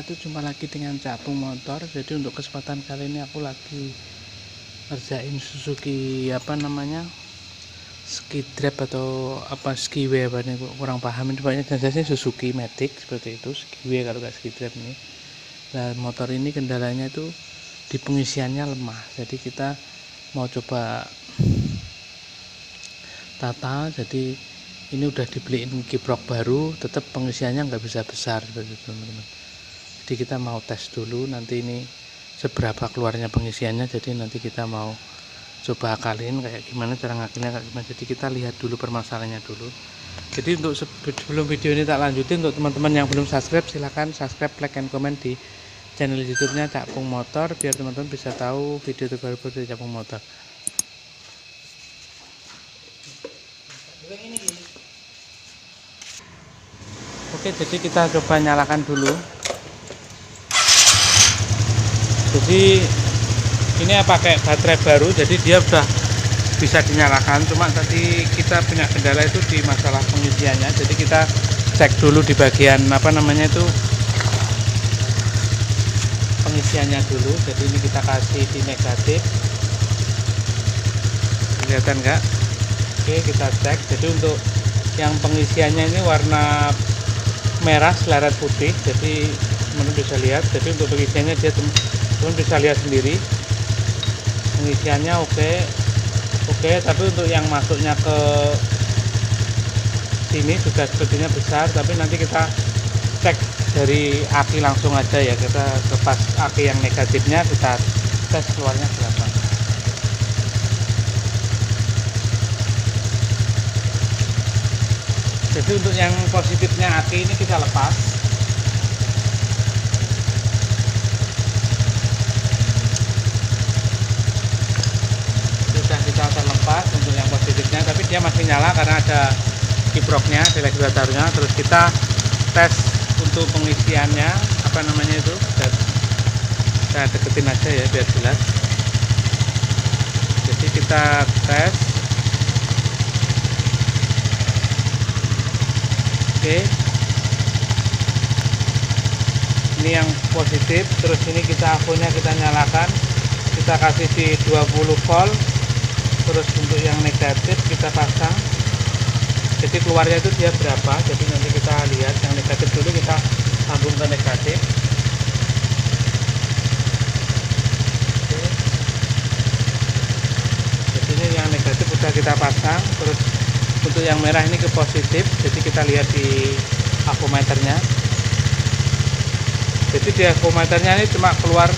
itu jumpa lagi dengan Capung Motor. Jadi untuk kesempatan kali ini aku lagi ngerjain Suzuki Skidrap atau Skiway apa nih, kurang paham ini banyak jenisnya. Suzuki Matic seperti itu, Skiway kalau nggak Skidrap ini. Nah, motor ini kendalanya itu di pengisiannya lemah, jadi kita mau coba tata. Jadi ini udah dibeliin kiprok baru, tetap pengisiannya nggak bisa besar seperti itu teman-teman. Jadi kita mau tes dulu nanti ini seberapa keluarnya pengisiannya. Jadi nanti kita mau coba akalin kayak gimana, cara ngakalnya kayak gimana. Jadi kita lihat dulu permasalahannya dulu. Jadi untuk sebelum video ini tak lanjutin, untuk teman-teman yang belum subscribe silahkan subscribe, like, and comment di channel YouTube-nya Capung Motor biar teman-teman bisa tahu video terbaru dari Capung Motor. Oke, jadi kita coba nyalakan dulu. Jadi ini pakai baterai baru, jadi dia udah bisa dinyalakan. Cuma tadi kita punya kendala itu di masalah pengisiannya. Jadi kita cek dulu di bagian pengisiannya dulu. Jadi ini kita kasih di negatif, kelihatan nggak? Oke, kita cek. Jadi untuk yang pengisiannya ini warna merah seleret putih, jadi teman-teman bisa lihat. Jadi untuk pengisiannya dia teman-teman bisa lihat sendiri, pengisiannya oke, tapi untuk yang masuknya ke sini juga sepertinya besar. Tapi nanti kita cek dari aki langsung aja ya, kita lepas aki yang negatifnya, kita tes keluarnya berapa. Jadi untuk yang positifnya aki ini kita lepas. Sudah kita terlepas untuk yang positifnya, tapi dia masih nyala karena ada kiproknya, ada regulatornya. Terus kita tes untuk pengisiannya kita deketin aja ya biar jelas. Jadi kita tes. Oke, ini yang positif. Terus ini kita akunnya kita nyalakan, kita kasih di 20 volt. Terus untuk yang negatif kita pasang, jadi keluarnya itu dia berapa. Jadi nanti kita lihat yang negatif dulu, kita sambung ke negatif. Oke. Jadi ini yang negatif sudah kita pasang. Terus untuk yang merah ini ke positif, jadi kita lihat di akumeternya. Jadi di akumeternya ini cuma keluar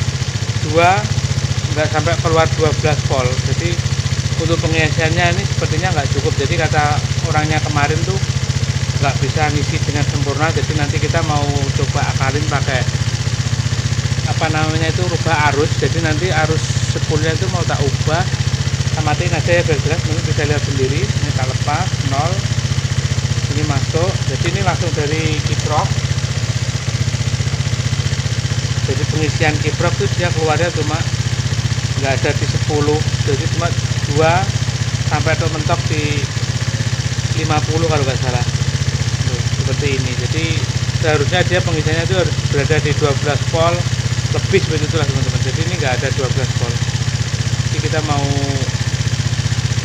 2, nggak sampai keluar 12 volt. Jadi untuk pengisiannya ini sepertinya nggak cukup. Jadi kata orangnya kemarin tuh nggak bisa ngisi dengan sempurna. Jadi nanti kita mau coba akalin pakai rubah arus. Jadi nanti arus spoolnya itu mau tak ubah, matiin aja ya biar jelas. Nanti bisa lihat sendiri. Ini tak lepas 0, ini masuk. Jadi ini langsung dari kiprok. Jadi pengisian kiprok itu dia keluarnya cuma nggak ada di 10, jadi cuma 2 sampai atau mentok di 50 kalau nggak salah. Tuh, seperti ini. Jadi seharusnya dia pengisiannya itu harus berada di 12 volt lebih seperti itulah teman-teman. Jadi ini nggak ada 12 volt. Jadi kita mau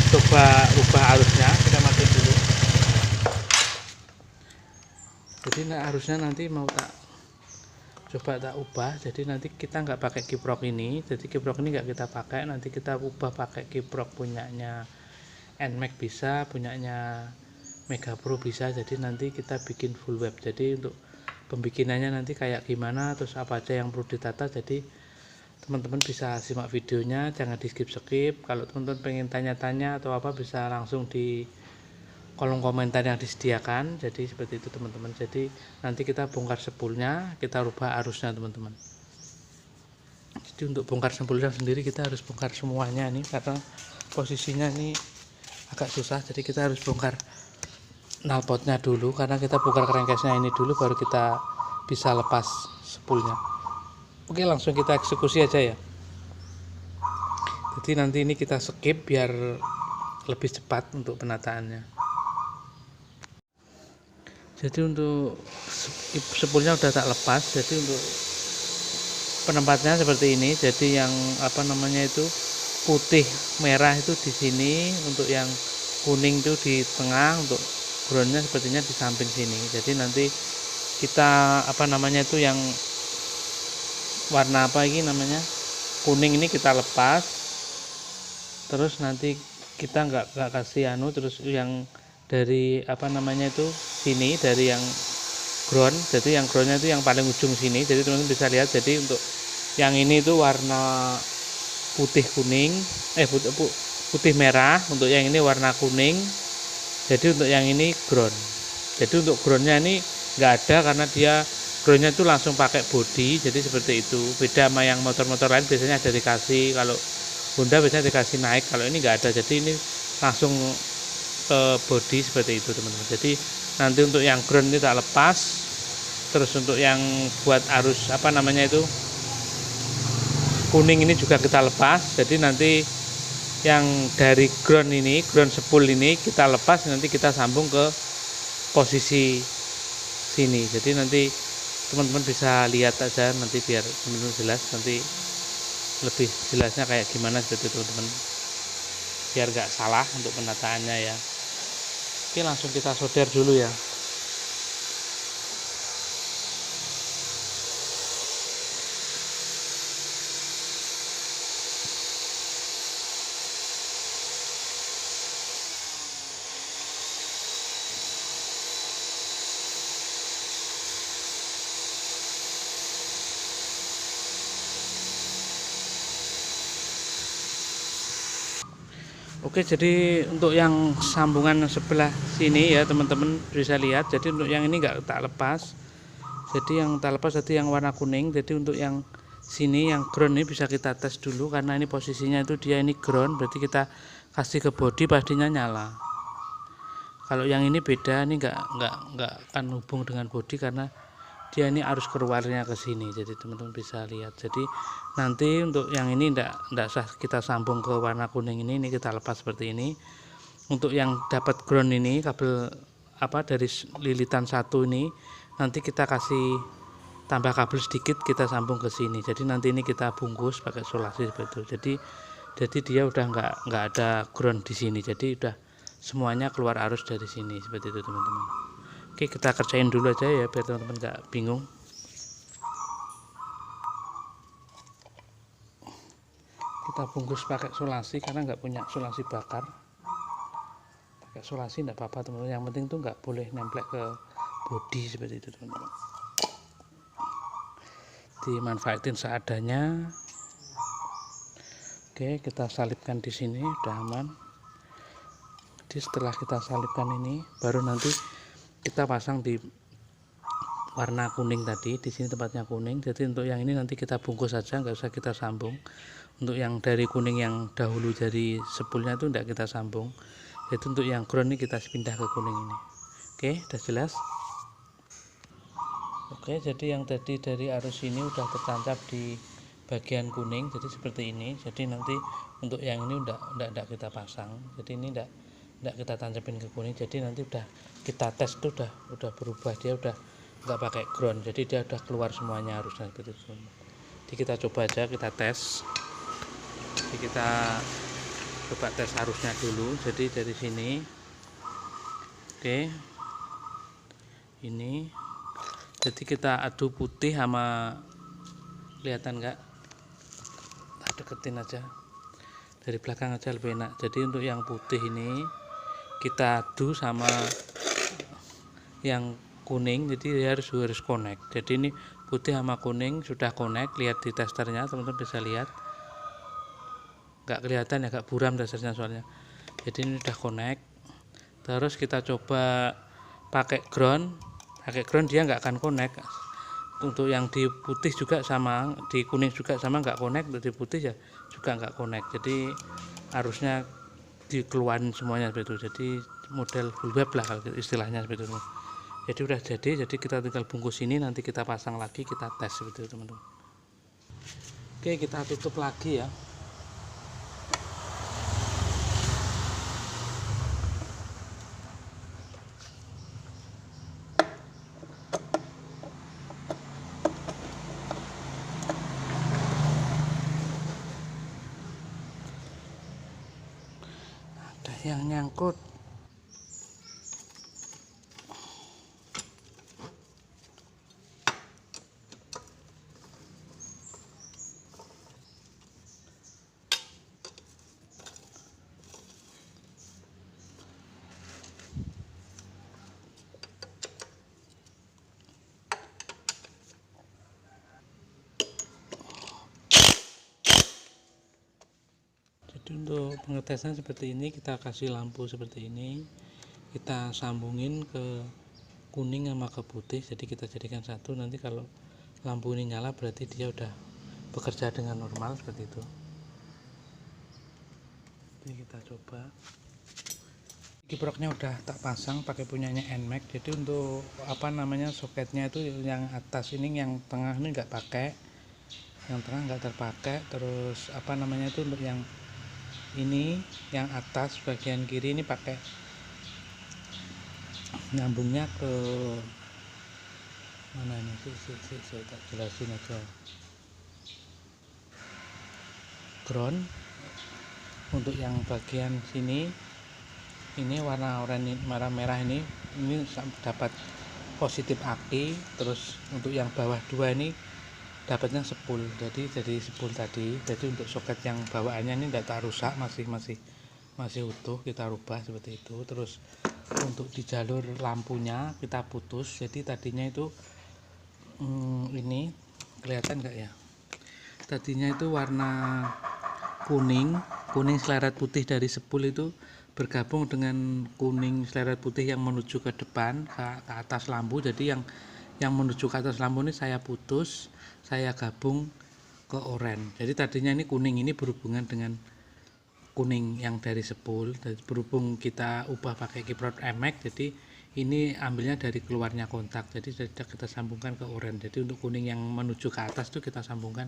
coba ubah arusnya, kita matiin dulu. Jadi arusnya nanti mau coba tak ubah. Jadi nanti kita nggak pakai kiprok ini. Jadi kiprok ini nggak kita pakai, nanti kita ubah pakai kiprok punyanya NMAX bisa, punyanya Mega Pro bisa. Jadi nanti kita bikin full web. Jadi untuk pembikinannya nanti kayak gimana, terus apa aja yang perlu ditata. Jadi teman-teman bisa simak videonya, jangan di skip. Kalau teman-teman pengen tanya-tanya atau apa, bisa langsung di kolom komentar yang disediakan. Jadi seperti itu teman-teman. Jadi nanti kita bongkar spoolnya, kita rubah arusnya teman-teman. Jadi untuk bongkar spoolnya sendiri kita harus bongkar semuanya nih, karena posisinya ini agak susah. Jadi kita harus bongkar knalpotnya dulu, karena kita bongkar crankcase-nya ini dulu, baru kita bisa lepas spoolnya. Oke, langsung kita eksekusi aja ya. Jadi nanti ini kita skip biar lebih cepat untuk penataannya. Jadi untuk spoolnya udah tak lepas. Jadi untuk penempatnya seperti ini. Jadi yang apa namanya itu putih merah itu di sini, untuk yang kuning itu di tengah, untuk groundnya sepertinya di samping sini. Jadi nanti kita apa namanya itu yang warna apa ini namanya kuning ini kita lepas, terus nanti kita nggak kasih anu, terus yang dari apa namanya itu sini, dari yang ground, jadi yang groundnya itu yang paling ujung sini. Jadi teman-teman bisa lihat, jadi untuk yang ini itu warna putih kuning, putih merah, untuk yang ini warna kuning. Jadi untuk yang ini ground. Jadi untuk groundnya ini nggak ada, karena dia groundnya itu langsung pakai body, jadi seperti itu. Beda sama yang motor-motor lain, biasanya ada dikasih, kalau Honda biasanya dikasih naik, kalau ini nggak ada. Jadi ini langsung ke body seperti itu teman-teman. Jadi nanti untuk yang ground ini tak lepas, terus untuk yang buat arus apa namanya itu kuning ini juga kita lepas. Jadi nanti yang dari ground ini, ground spool ini kita lepas, nanti kita sambung ke posisi sini. Jadi nanti teman-teman bisa lihat aja, nanti biar teman-teman jelas, nanti lebih jelasnya kayak gimana seperti itu teman-teman, biar gak salah untuk penataannya ya. Oke, langsung kita solder dulu ya. Oke, jadi untuk yang sambungan sebelah sini ya teman-teman bisa lihat. Jadi untuk yang ini nggak tak lepas. Jadi yang tak lepas tadi yang warna kuning. Jadi untuk yang sini yang ground ini bisa kita tes dulu, karena ini posisinya itu dia ini ground. Berarti kita kasih ke body pastinya nyala. Kalau yang ini beda, ini nggak akan hubung dengan body, karena dia ini arus keluarnya ke sini. Jadi teman-teman bisa lihat. Jadi nanti untuk yang ini enggak usah kita sambung ke warna kuning ini kita lepas seperti ini. Untuk yang dapat ground ini, kabel apa dari lilitan satu ini, nanti kita kasih tambah kabel sedikit, kita sambung ke sini. Jadi nanti ini kita bungkus pakai solasi seperti itu. Jadi dia udah nggak ada ground di sini. Jadi udah semuanya keluar arus dari sini seperti itu teman-teman. Oke, kita kerjain dulu aja ya biar teman-teman nggak bingung. Kita bungkus pakai solasi karena nggak punya solasi bakar. Pakai solasi nggak apa-apa teman-teman, yang penting tuh nggak boleh nemplek ke bodi seperti itu teman-teman. Dimanfaatin seadanya. Oke, kita salipkan di sini, udah aman. Jadi setelah kita salipkan ini, baru nanti kita pasang di warna kuning tadi. Di sini tempatnya kuning. Jadi untuk yang ini nanti kita bungkus saja, nggak usah kita sambung. Untuk yang dari kuning yang dahulu dari spoolnya itu tidak kita sambung. Jadi untuk yang ground ini kita pindah ke kuning ini. Oke, udah jelas. Oke, jadi yang tadi dari arus ini udah tertancap di bagian kuning, jadi seperti ini. Jadi nanti untuk yang ini udah kita pasang. Jadi ini udah kita tancapin ke kuning. Jadi nanti udah kita tes tuh udah berubah, dia udah nggak pakai ground. Jadi dia udah keluar semuanya arusnya seperti itu. Jadi kita coba aja, kita tes. Jadi kita coba tes arusnya dulu. Jadi dari sini, oke, ini. Jadi kita adu putih sama, kelihatan nggak? Kita deketin aja dari belakang aja lebih enak. Jadi untuk yang putih ini kita adu sama yang kuning, jadi harus connect. Jadi ini putih sama kuning sudah connect, lihat di testernya teman-teman bisa lihat. Nggak kelihatan ya, agak buram testernya soalnya. Jadi ini udah connect. Terus kita coba pakai ground dia nggak akan connect. Untuk yang di putih juga sama, di kuning juga sama, nggak connect. Di putih ya juga nggak connect. Jadi arusnya dikeluarin semuanya seperti itu. Jadi model full web lah kalau istilahnya seperti itu. Jadi udah jadi kita tinggal bungkus ini, nanti kita pasang lagi, kita tes seperti itu teman-teman. Oke, kita tutup lagi ya. yang nyangkut. Jadi untuk pengetesan seperti ini, kita kasih lampu seperti ini, kita sambungin ke kuning sama ke putih, jadi kita jadikan satu. Nanti kalau lampu ini nyala berarti dia udah bekerja dengan normal seperti itu. Jadi kita coba. Kiproknya udah tak pasang pakai punyanya NMAX. Jadi untuk apa namanya soketnya itu yang atas ini, yang tengah ini nggak pakai, yang tengah nggak terpakai. Terus apa namanya itu untuk yang ini, yang atas bagian kiri ini pakai, nyambungnya ke mana ini saya tak jelasin aja. Ground untuk yang bagian sini ini warna oranye, warna merah ini dapat positif aki. Terus untuk yang bawah dua ini dapatnya sepul, jadi sepul tadi. Jadi untuk soket yang bawaannya ini tidak tak rusak, masih utuh, kita rubah seperti itu. Terus untuk di jalur lampunya kita putus, jadi tadinya itu ini kelihatan nggak ya, tadinya itu warna kuning seleret putih dari sepul itu bergabung dengan kuning seleret putih yang menuju ke depan ke atas lampu. Jadi yang menuju ke atas lampu ini saya putus, saya gabung ke oranye. Jadi tadinya ini kuning ini berhubungan dengan kuning yang dari sepul. Dan berhubung kita ubah pakai kiprok NMAX, jadi ini ambilnya dari keluarnya kontak. Jadi kita sambungkan ke oranye. Jadi untuk kuning yang menuju ke atas itu kita sambungkan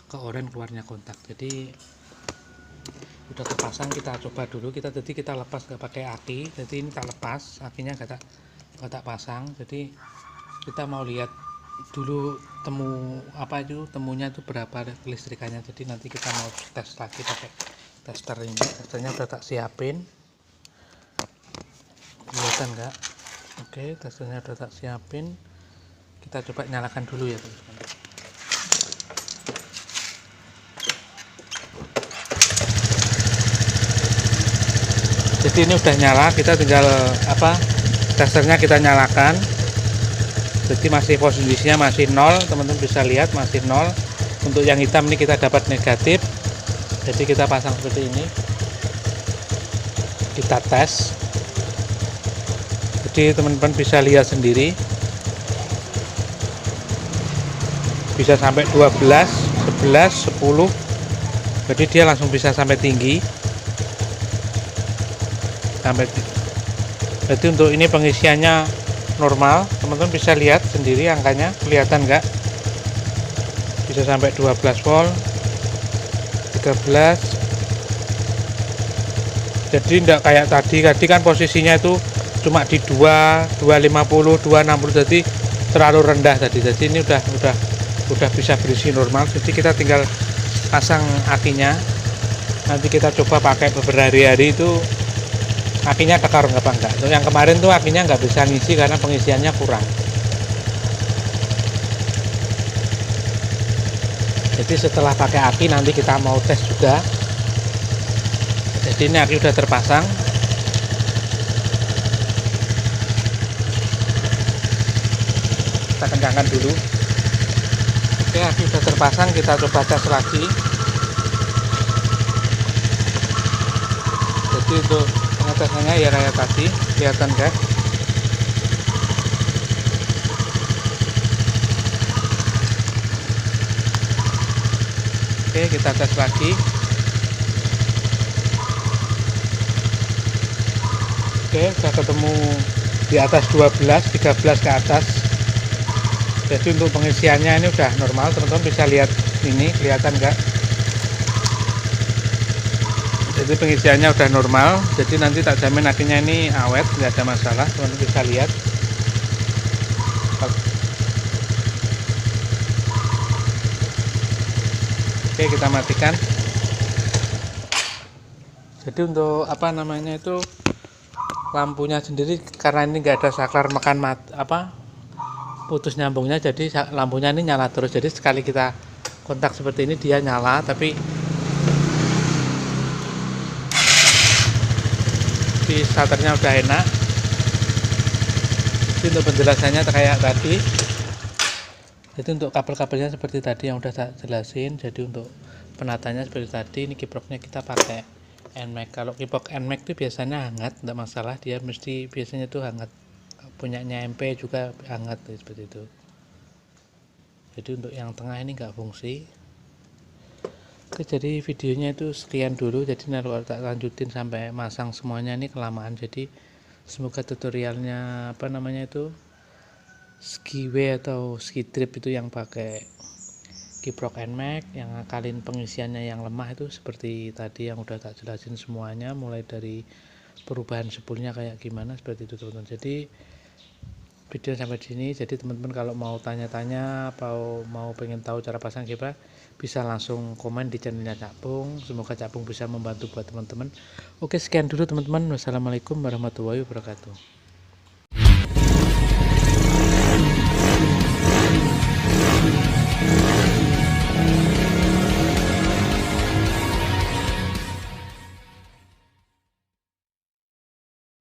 ke oranye keluarnya kontak. Jadi udah terpasang, kita coba dulu. Kita lepas nggak pakai aki. Jadi ini tak lepas, akinya nggak tak pasang. Jadi kita mau lihat dulu temunya itu berapa kelistrikannya. Jadi nanti kita mau tes lagi pakai tester ini. Testernya udah tak siapin, kelihatan nggak? Oke, testernya udah tak siapin. Kita coba nyalakan dulu ya teman-teman. Jadi ini udah nyala, kita tinggal testernya kita nyalakan. Jadi masih posisinya masih 0, teman-teman bisa lihat masih 0. Untuk yang hitam ini kita dapat negatif, jadi kita pasang seperti ini, kita tes. Jadi teman-teman bisa lihat sendiri, bisa sampai 12, 11, 10. Jadi dia langsung bisa sampai tinggi, jadi untuk ini pengisiannya normal. Teman-teman bisa lihat sendiri angkanya, kelihatan nggak? Bisa sampai 12 volt, 13. Jadi tidak kayak tadi kan posisinya itu cuma di 2, 250, 260, jadi terlalu rendah tadi. Jadi ini udah bisa berisi normal. Jadi kita tinggal pasang akinya. Nanti kita coba pakai beberapa hari itu akinya tekar apa enggak. Untuk yang kemarin tuh akinya nggak bisa ngisi karena pengisiannya kurang. Jadi setelah pakai aki nanti kita mau tes juga. Jadi ini aki udah terpasang. Kita kencangkan dulu. Oke, aki udah terpasang, kita coba tes lagi. Jadi untuk pengetesannya ya kayak tadi, kelihatan guys. Oke, kita tes lagi. Oke, sudah ketemu di atas 12, 13 ke atas. Jadi untuk pengisiannya ini udah normal, teman-teman bisa lihat ini, kelihatan nggak? Jadi pengisiannya udah normal, jadi nanti tak jamin akhirnya ini awet, nggak ada masalah, teman-teman bisa lihat. Oke, kita matikan. Jadi untuk apa namanya itu lampunya sendiri karena ini enggak ada saklar makan putus nyambungnya, jadi lampunya ini nyala terus. Jadi sekali kita kontak seperti ini dia nyala, tapi di starternya udah enak. Jadi untuk penjelasannya kayak tadi. Jadi untuk kabel-kabelnya seperti tadi yang udah saya jelasin. Jadi untuk penatanya seperti tadi. Ini kiproknya kita pakai NMAX. Kalau kiprok NMAX itu biasanya hangat, tidak masalah, dia biasanya tuh hangat. Punyanya MP juga hangat seperti itu. Jadi untuk yang tengah ini nggak fungsi. Oke, jadi videonya itu sekian dulu. Jadi kalau tak lanjutin sampai masang semuanya ini kelamaan. Jadi semoga tutorialnya skiway atau skitrip itu yang pakai kiprok NMAX, yang ngakalin pengisiannya yang lemah itu seperti tadi yang udah tak jelasin semuanya, mulai dari perubahan spoolnya kayak gimana, seperti itu teman-teman. Jadi video sampai di sini. Jadi teman-teman kalau mau tanya-tanya atau mau pengen tahu cara pasang kiprok, bisa langsung komen di channelnya Cakpung. Semoga Cakpung bisa membantu buat teman-teman. Oke, sekian dulu teman-teman. Wassalamualaikum warahmatullahi wabarakatuh.